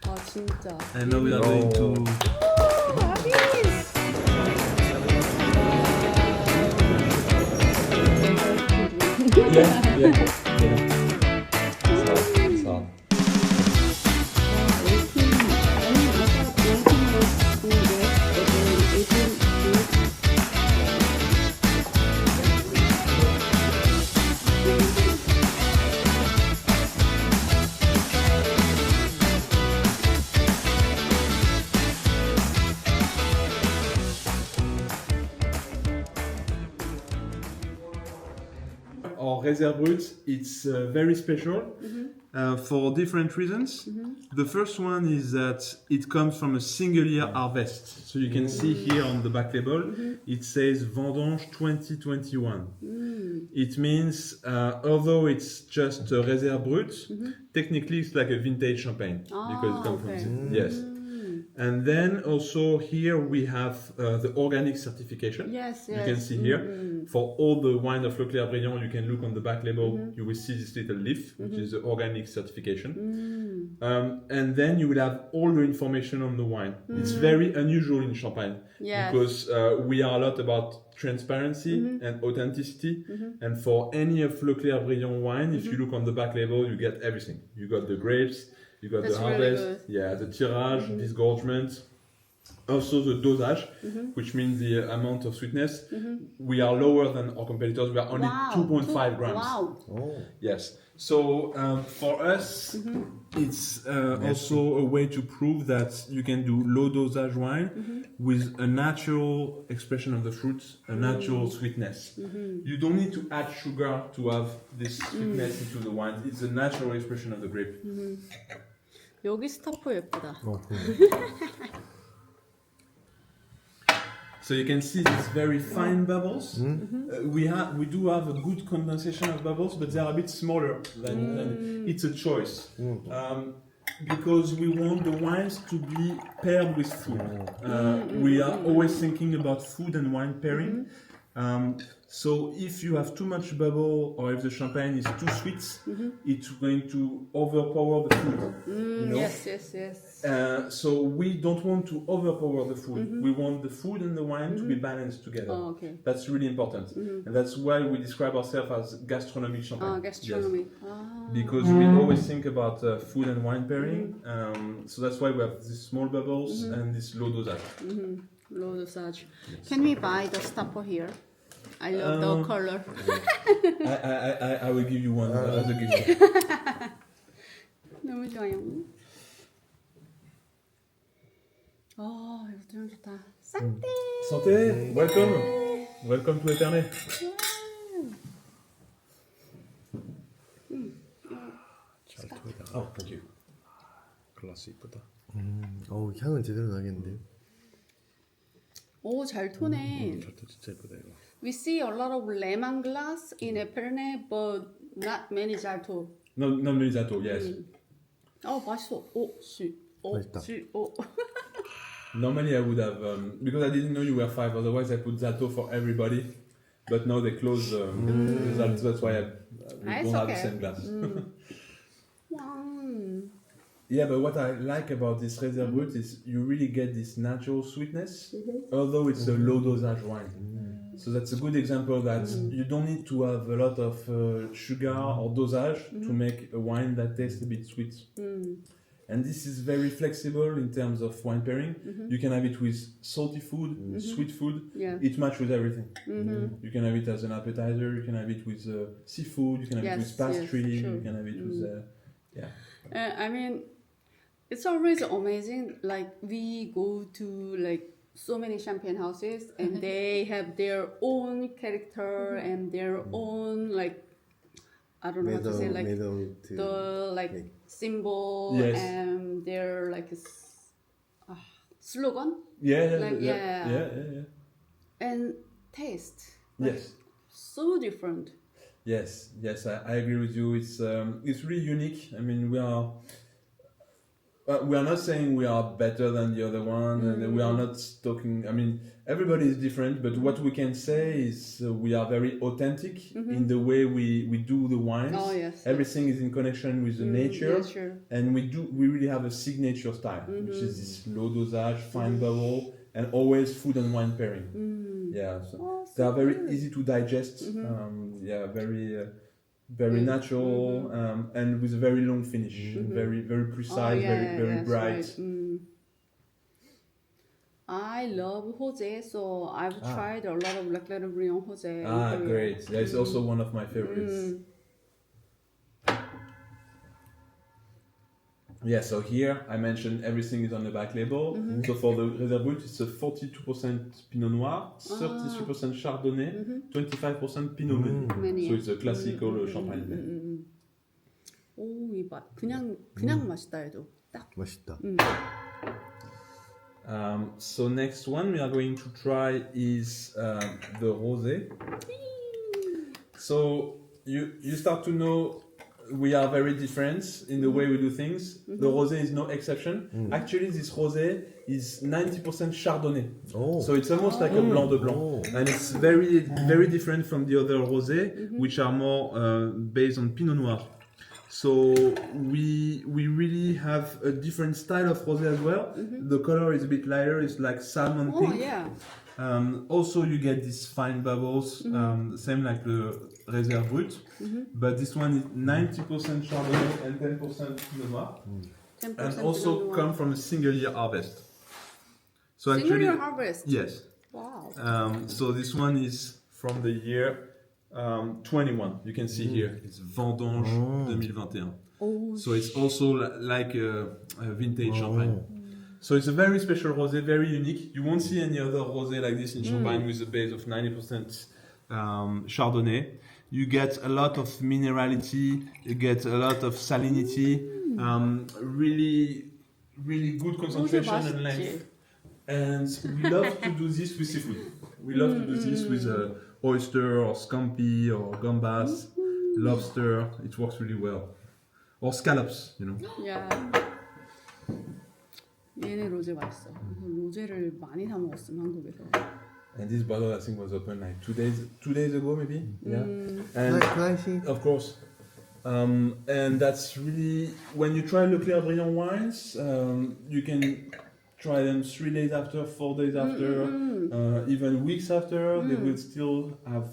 아 진짜. And now we are going to. Our Réserve Brut, it's very special for different reasons. The first one is that it comes from a single year harvest. So you can see here on the back label, it says Vendange 2021. It means, although it's just a Réserve Brut, technically it's like a vintage champagne because it comes from yes. And then also here we have the organic certification. Yes. You can see here. For all the wine of Leclerc Briant, you can look on the back label, you will see this little leaf, which is the organic certification. And then you will have all the information on the wine. It's very unusual in Champagne because we are a lot about transparency and authenticity. And for any of Leclerc Briant wine, if you look on the back label, you get everything. You got the grapes, you got the harvest, the tirage, disgorgement, also the dosage, which means the amount of sweetness. We are lower than our competitors. We are only 2.5 grams. Wow. Yes. So for us, it's also a way to prove that you can do low dosage wine with a natural expression of the fruit, a natural sweetness. You don't need to add sugar to have this sweetness into the wine. It's a natural expression of the grape. 여기 스타퍼 예쁘다. So you can see these very fine bubbles. We do have a good condensation of bubbles, but they are a bit smaller than it's a choice. Because we want the wines to be paired with food. We are always thinking about food and wine pairing. So if you have too much bubble or if the champagne is too sweet, it's going to overpower the food. You know? Yes. So we don't want to overpower the food. We want the food and the wine to be balanced together. Oh, okay. That's really important. And that's why we describe ourselves as gastronomic champagne. Gastronomy. Yes. Because we always think about food and wine pairing. So that's why we have these small bubbles and this low dosage. Low dosage. Can we buy the stopper here? I love the color. I will give you one as a gift. 너무 좋아요. 이거 좀 좋다. 싹대. Santé. Welcome to Épernay. 잘 토이다. Thank you. 글라스 이쁘다. 향은 제대로 나겠는데요. 오, 잘 토네. 잘 토 진짜 이쁘다 이거. We see a lot of lemon glass in Epernay, but not many 잘토. No, not many zato, yes. 맛있어. 맛있다. Normally I would have, because I didn't know you were 5, otherwise I put zato for everybody. But now they close the zato, that's why we don't have the same glass. Yeah, but what I like about this Réserve Brut is you really get this natural sweetness, although it's a low dosage wine. So that's a good example that you don't need to have a lot of sugar or dosage to make a wine that tastes a bit sweet. And this is very flexible in terms of wine pairing. You can have it with salty food, sweet food. Yeah. It matches with everything. You can have it as an appetizer. You can have it with seafood. You can have it with pastry. You can have it with I mean, it's always amazing. Like we go to like so many champagne houses, and they have their own character and their own like I don't know what to say, like the like symbol and their like slogan. Yeah. And taste. Yes. So different. Yes, I agree with you. It's really unique. I mean, we are we are not saying we are better than the other one, and we are not talking. I mean, everybody is different, but what we can say is we are very authentic in the way we do the wines. Oh yes. Everything is in connection with the nature, Nature. and we really have a signature style, which is this low dosage, fine bubble, and always food and wine pairing. Yeah, so they are very easy to digest. Very natural, and with a very long finish, very precise, very bright. Right. I love Rosé, so I've tried a lot of Leclerc Briant Rosé. Great! That's also one of my favorites. Yeah, so here I mentioned everything is on the back label. So for the Réserve Brut, it's a 42% Pinot Noir, 33% Chardonnay, 25% Pinot Meunier. So it's a classical champagne. 오, 이 맛 그냥 맛있다 해도 딱. 맛있다. So next one we are going to try is the rosé. So you start to know we are very different in the way we do things. The rosé is no exception. Actually, this rosé is 90% Chardonnay. So it's almost like a Blanc de Blanc. And it's very different from the other rosé, which are more based on Pinot Noir. So we really have a different style of rosé as well. The color is a bit lighter, it's like salmon pink. Yeah. Also you get these fine bubbles, same like the Réserve Brut, but this one is 90% Chardonnay and 10% Pinot Noir, 10% and also Pinot come from a single year harvest. So Single actually, year harvest? yes. Wow. So this one is from the year 21. You can see here, it's Vendange 2021. So it's also like a vintage champagne. So it's a very special rosé, very unique. You won't see any other rosé like this in Champagne with a base of 90% Chardonnay. You get a lot of minerality, you get a lot of salinity, really good concentration and length. And we love to do this with seafood. We love to do this with oyster or scampi or gambas, lobster. It works really well. Or scallops, you know. Yeah. 얘네 로제 맛있어. 로제를 많이 사 먹었음 한국에서. And this bottle I think was open like 2 days ago maybe. Yeah. Can I see? Of course. And that's really when you try Leclerc Briant wines, you can try them 3 days after, 4 days after, even weeks after. They will still have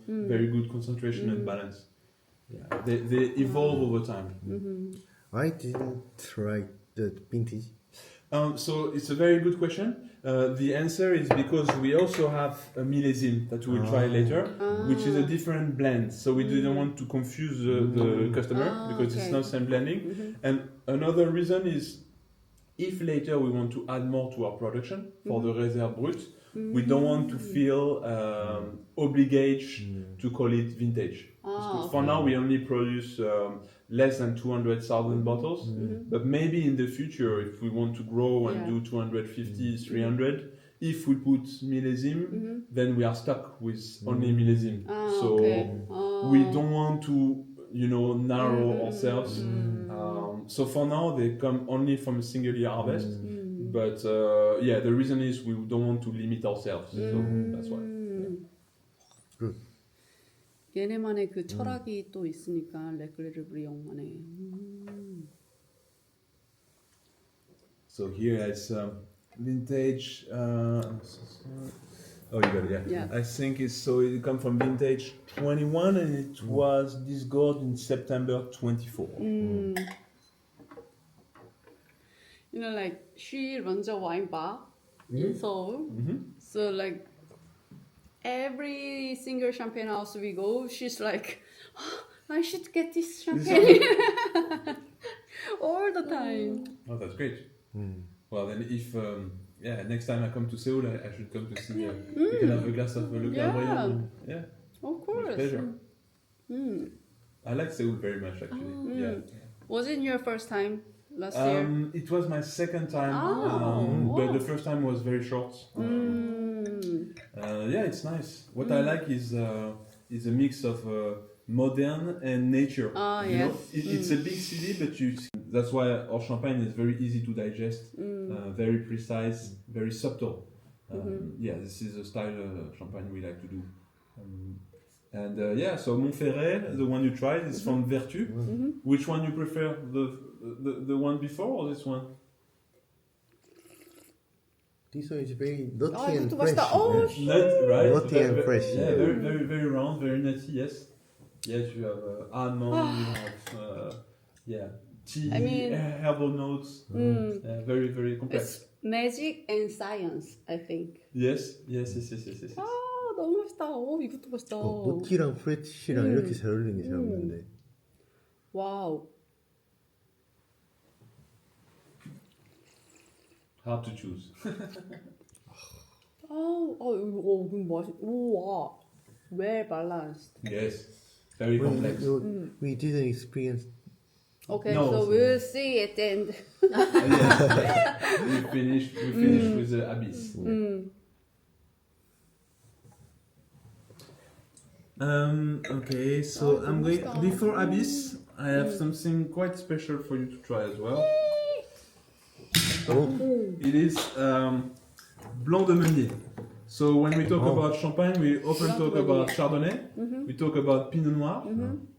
very good concentration and balance. Yeah. They evolve over time. I didn't try the vintage. So it's a very good question. The answer is because we also have a millésime that we will try later, which is a different blend. So we didn't want to confuse the customer because it's not same blending. And another reason is if later we want to add more to our production for the Réserve Brut, we don't want to feel obliged to call it vintage. Because for now we only produce less than 200,000 bottles, but maybe in the future if we want to grow and do 250, 300, if we put millésime, then we are stuck with only millésime. We don't want to narrow ourselves. So for now they come only from a single year harvest, but the reason is we don't want to limit ourselves. So that's why. Good. 얘네만의 그 철학이 또 있으니까 leclerc briant만의. So here it's vintage. Oh, you got it. Yeah. I think it come from vintage 21 and it was disgorged in September 24. Like she runs a wine bar in Seoul, so like. Every single champagne house we go, she's like, I should get this champagne all the time. Oh, that's great. Well, then if next time I come to Seoul, I should come to see. We can have a glass of Leclerc Briant. Yeah, of course. With pleasure. I like Seoul very much, actually. Yeah. Was it your first time last year? It was my second time, but the first time was very short. It's nice. What I like is a mix of modern and nature. Yes. It's a big city, but that's why our champagne is very easy to digest, very precise, very subtle. Yeah, this is the style champagne we like to do. So Montferret, the one you tried, is from Vertu. Which one you prefer, the one before or this one? This one is very nutty 아, and 이것도 fresh. 맛있다. 어, yeah. Nut, right? Nutty and fresh. Yeah, very round, very nutty. Yes. Yes, you have almond, you have tea, I mean, herbal notes. Very complex. It's magic and science, I think. Yes. 아, 너무 맛있다. 이것도 맛있다. 너티랑 프레시랑 이렇게 잘 어울리는 게 잘 없는데. 와우. Hard to choose. 이거 맛있. 와, well balanced. Yes, very complex. We didn't experience. Okay, No. so we'll see at the end. We finished with the abyss. Okay, so I'm going before abyss. I have something quite special for you to try as well. It is Blanc de Meuniers. So when we talk about champagne, we often talk about Chardonnay, we talk about Pinot Noir,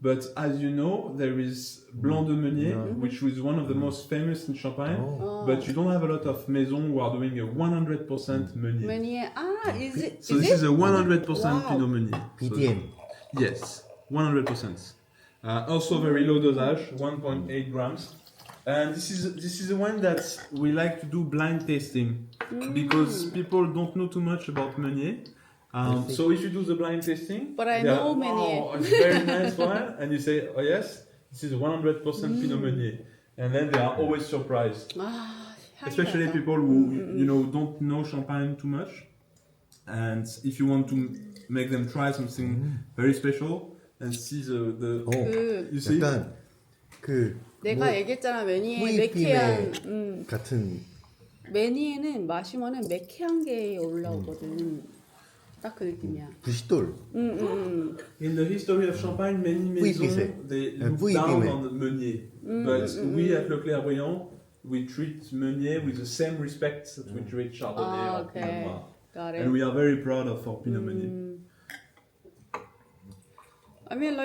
but as you know, there is Blanc de Meuniers, which is one of the most famous in Champagne, but you don't have a lot of maisons who are doing a 100% Meunier. Meunier. Is it? So this is a 100% Pinot Meunier. BDM. So, yes, 100%. Also very low dosage, 1.8 grams. And this is the one that we like to do blind tasting because people don't know too much about Meunier. So if you do the blind tasting, But I know Meunier. Wow, it's very nice wine, and you say, oh yes, this is 100% Pinot Meunier, and then they are always surprised. Especially people who don't know champagne too much, and if you want to make them try something very special and see you see. 약간 그 내가 얘기했잖아, 메니에 매캐한 같은. 메니에는 마시면은 매캐한 게 올라오거든. 딱 그 느낌이야. 부시돌. In the history of Champagne, many maisons they look down on the Meunier, but we at Leclerc Briant we treat Meunier with the same respect that we treat Chardonnay or Pinot Noir, Got it. and we are very proud of our Pinot Meunier. I mean,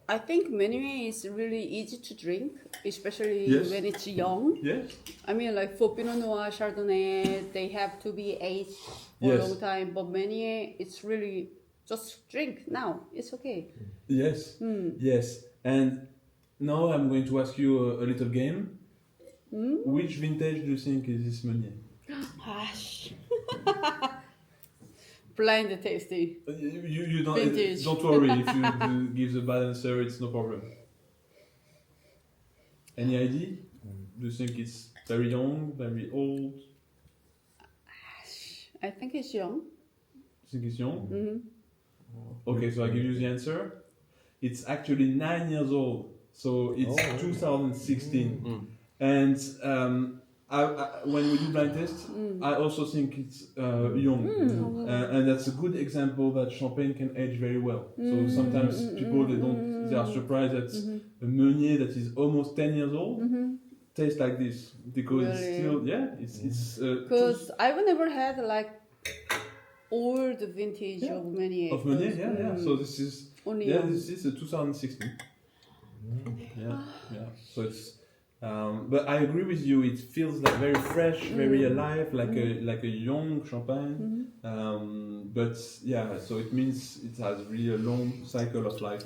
I think Meunier is really easy to drink, especially when it's young. Yes. I mean, for Pinot Noir, Chardonnay, they have to be aged for a long time. But Meunier, it's really just drink now. It's okay. Yes. Yes. And now I'm going to ask you a little game. Which vintage do you think is this Meunier? Blind tasting. You don't. Vintage. Don't worry. If you give the bad answer, it's no problem. Any idea? Do you think it's very young, very old? I think it's young. You think it's young? Okay, so I give you the answer. It's actually 9 years old. So it's 2016. And when we do blind tests, I also think it's young. And that's a good example that champagne can age very well. So sometimes people, they are surprised that a Meunier that is almost 10 years old tastes like this. Because it's still, it's... Because I've never had old vintage of Meunier. Of Meunier, yeah. So this is... Only young. This is 2016. Yeah. So it's... but I agree with you. It feels like very fresh, very alive, like a young champagne. But yeah, so it means it has really a long cycle of life.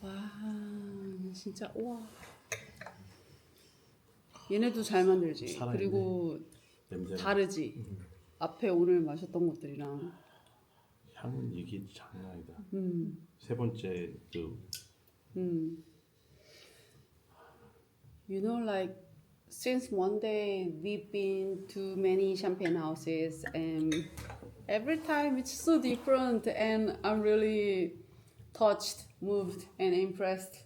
와, 진짜 와. 얘네도 잘 만들지. 살아있네. 그리고 냄새가. 다르지. 앞에 오늘 마셨던 것들이랑. 향은 이게 장난 아니다. 세 번째 You know, since one day we've been to many champagne houses, and every time it's so different, and I'm really touched, moved, and impressed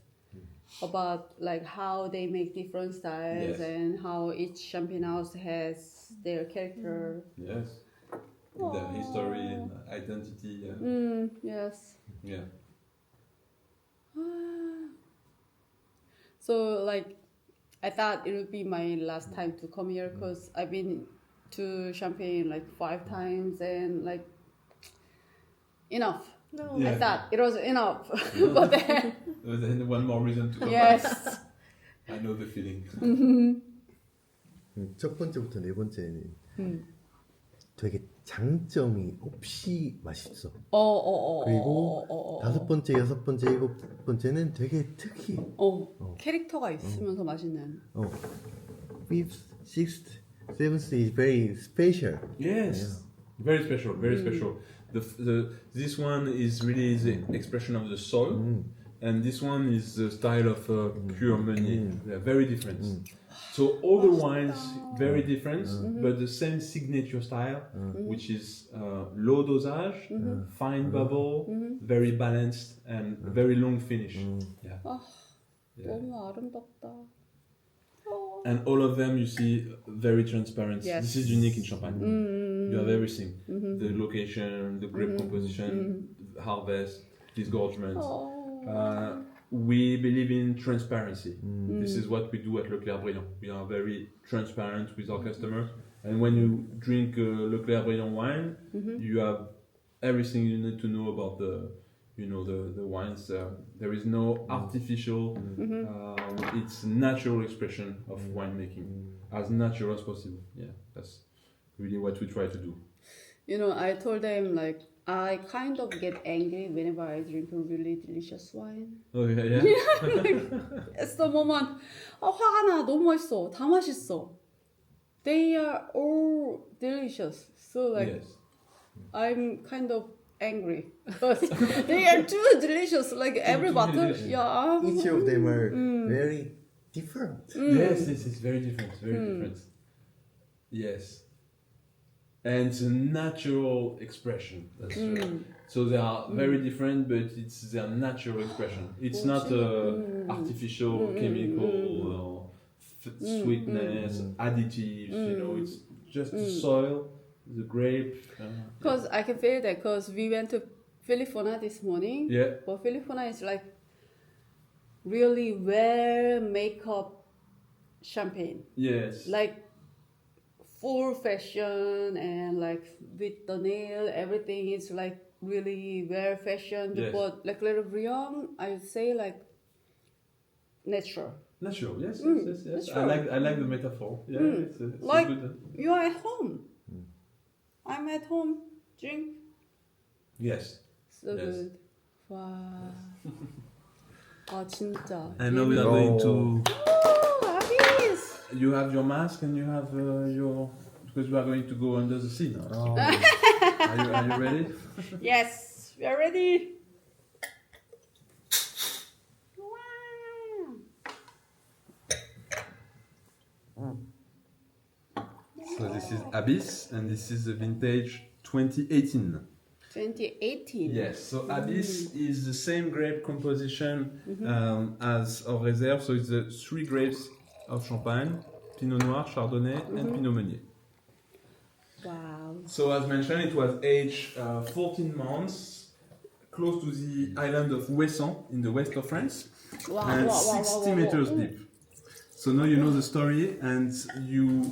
about how they make different styles and how each champagne house has their character. Yes. The history and identity. Yes. Yeah. So I thought it would be my last time to come here because I've been to Champagne like 5 times and like enough. No. I Yeah. thought it was enough, but then Then one more reason to come yes. back. I know the feeling. 첫 번째부터 네 번째는 되게 장점이 없이 맛있어. 그리고 다섯 번째, 여섯 번째, 일곱 번째는 되게 특이해. 캐릭터가 있으면서 맛있는. Fifth, sixth, seventh is very special. Yes, very special, very special. This one is really the expression of the soil, and this one is the style of Leclerc Meunier. They are very different. So all the wines very different, but the same signature style, which is low dosage, fine bubble, very balanced, and very long finish. Yeah. 너무 아름답다. And all of them you see very transparent. Yes. This is unique in Champagne. You have everything. The location, the grape composition, harvest, disgorgement. We believe in transparency. This is what we do at Leclerc Briant. We are very transparent with our customers. And when you drink Leclerc Briant wine, you have everything you need to know about the wines. There is no artificial. It's natural expression of winemaking, as natural as possible. Yeah, that's really what we try to do. You know, I told them like I kind of get angry whenever I drink a really delicious wine. Oh yeah. It's the moment. 화가 나. 너무 맛있어. 다 맛있어. They are all delicious. So like Yes. I'm kind of angry because they are too delicious. Like every bottle, delicious. yeah. Each of them are very different. Yes, this is very different. Very different. Yes. And it's a natural expression. That's so they are very different, but it's their natural expression. It's not artificial, chemical, or sweetness, additives. You know, it's just the soil, the grape. Because I can feel that because we went to Filipona this morning. Yeah. But Filipona is like really well make up champagne. Yes. Like full fashion and like with the nail, everything is like really well fashioned. Yes. But Leclerc Briant, I would say like natural. Natural. Yes. Yes. natural. I like the metaphor. Yeah. It's Like a good. you are at home. I'm at home. Drink. Yes. So Yes. good. 와. 아 진짜. And now we are going to. Oh, Abis. You have your mask and you have your because we are going to go under the sea now. Oh. Are you ready? Yes, we are ready. Wow. So this is Abyss and this is the vintage 2018. 2018. Yes, so Abyss is the same grape composition as our Réserve. So it's the 3 grapes of Champagne: Pinot Noir, Chardonnay, and Pinot Meunier. Wow. So as mentioned, it was aged 14 months close to the island of Ouessant in the west of France, Wow. and wow, wow, 60 wow, meters wow. deep. So now you know the story, and you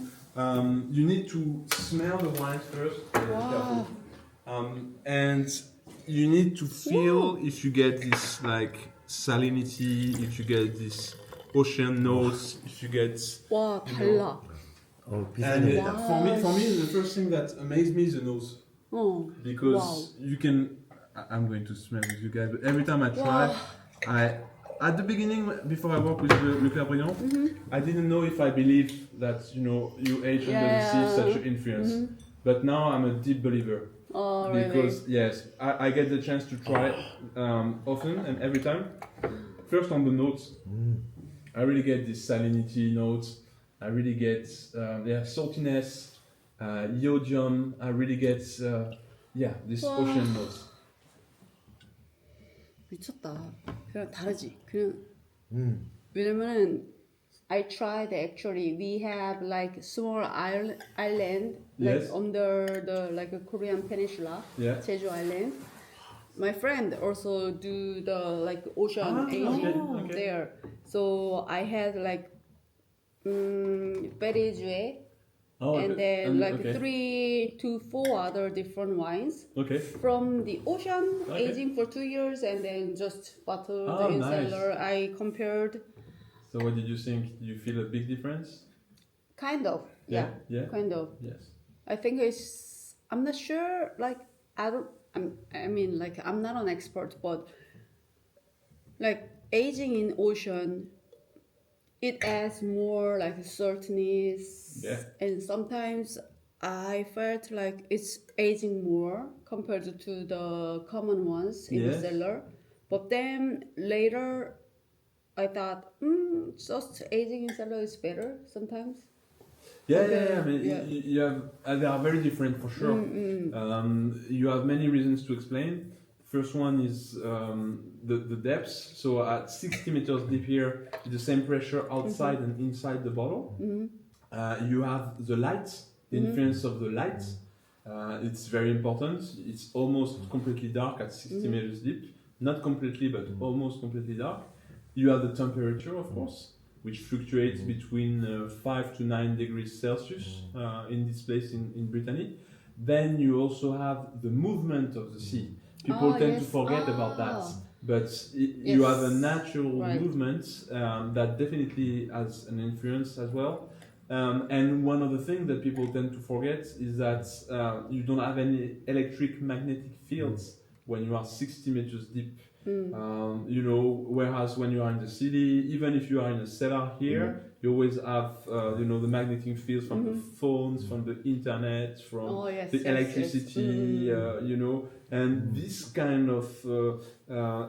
need to smell the wine first. Careful. And you need to feel if you get this like salinity, if you get this ocean notes, if you get. 와, 달라. 어, And 비슷합니다. for me, the first thing that amazed me is the nose, because you can. I'm going to smell with you guys, but every time I try, at the beginning before I worked with Leclerc Briant, I didn't know if I believed that you age under the sea such an influence, but now I'm a deep believer. Oh, Because yes, I get the chance to try often and every time. First on the notes, I really get this salinity notes. I really get saltiness, iodium. I really get this ocean notes. 미쳤다. 그냥 다르지. 그냥 왜냐면은 I tried actually. We have like small island like Yes. under the like a Korean peninsula, Yeah. Jeju Island. My friend also do the like ocean aging okay. there. So I had like Berry Oh, and okay. then like okay. 3 to 4 other different wines Okay. from the ocean, Okay. aging for 2 years, and then just bottled Oh, in nice. cellar. I compared, So what did you think? Do you feel a big difference? kind of, yeah, Yeah. kind of. Yes. I think it's. I'm not sure. Like I don't. I mean, like I'm not an expert, but like aging in ocean, it adds more like certainties. Yeah. And sometimes I felt like it's aging more compared to the common ones in the Yes. cellar. But then later, I thought, just aging in cellar is better sometimes. Yeah, Okay, yeah, yeah. I mean, yeah. you have, they are very different for sure. You have many reasons to explain. First one is the depths. So at 60 meters deep here, the same pressure outside and inside the bottle. You have the light, the influence of the light. It's very important. It's almost completely dark at 60 meters deep. Not completely, but almost completely dark. You have the temperature, of course, which fluctuates between 5 to 9 degrees Celsius in this place in Brittany. Then you also have the movement of the sea. People tend to forget about that, but you have a natural movement that definitely has an influence as well. And one of the things that people tend to forget is that you don't have any electric magnetic fields when you are 60 meters deep. You know, whereas when you are in the city, even if you are in a cellar here, you always have, you know, the magnetic fields from the phones, from the internet, from the electricity, you know, and this kind of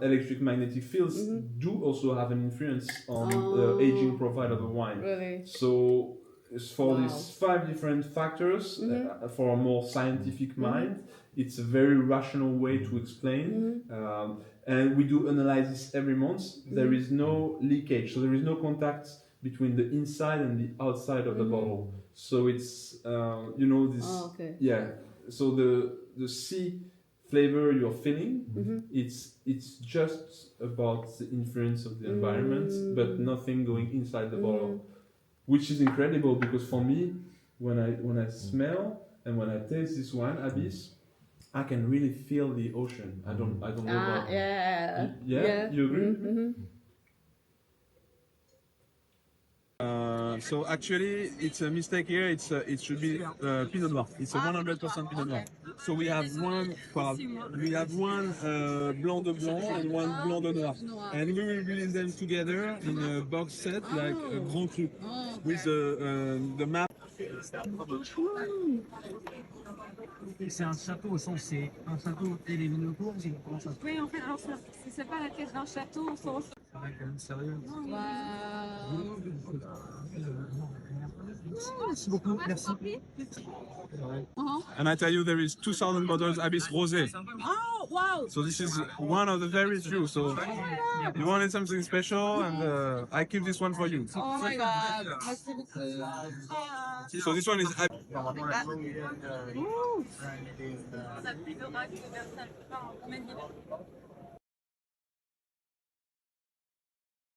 electric magnetic fields do also have an influence on the aging profile of the wine. Really? So for these 5 different factors, for a more scientific mind, it's a very rational way to explain. And we do analysis every month. There is no leakage, so there is no contact between the inside and the outside of the bottle. So it's you know this. Yeah. So the sea flavor you're feeling, it's just about the influence of the environment, but nothing going inside the bottle, which is incredible because for me, when I smell and when I taste this wine, Abyss, I can really feel the ocean. I don't know about. Yeah. You agree? So actually, it's a mistake here. It should be Pinot Noir. It's a 100% Pinot Noir. So we have one Blanc de Blanc and one Blanc de Noir, and we will release them together in a box set like a Grand Cru with the map. C'est un château au sens, c'est un château et les vignobles, c'est comment ça se passe? Oui, en fait, alors c'est pas la pièce d'un château au sens. C'est vrai, quand même sérieux. Merci beaucoup, merci. And I tell you, there is 2,000 bottles Abyss Rosé. Oh, wow! So this is one of the very few. So you wanted something special, and I keep this one for you. Oh my god! Merci beaucoup. So this one is.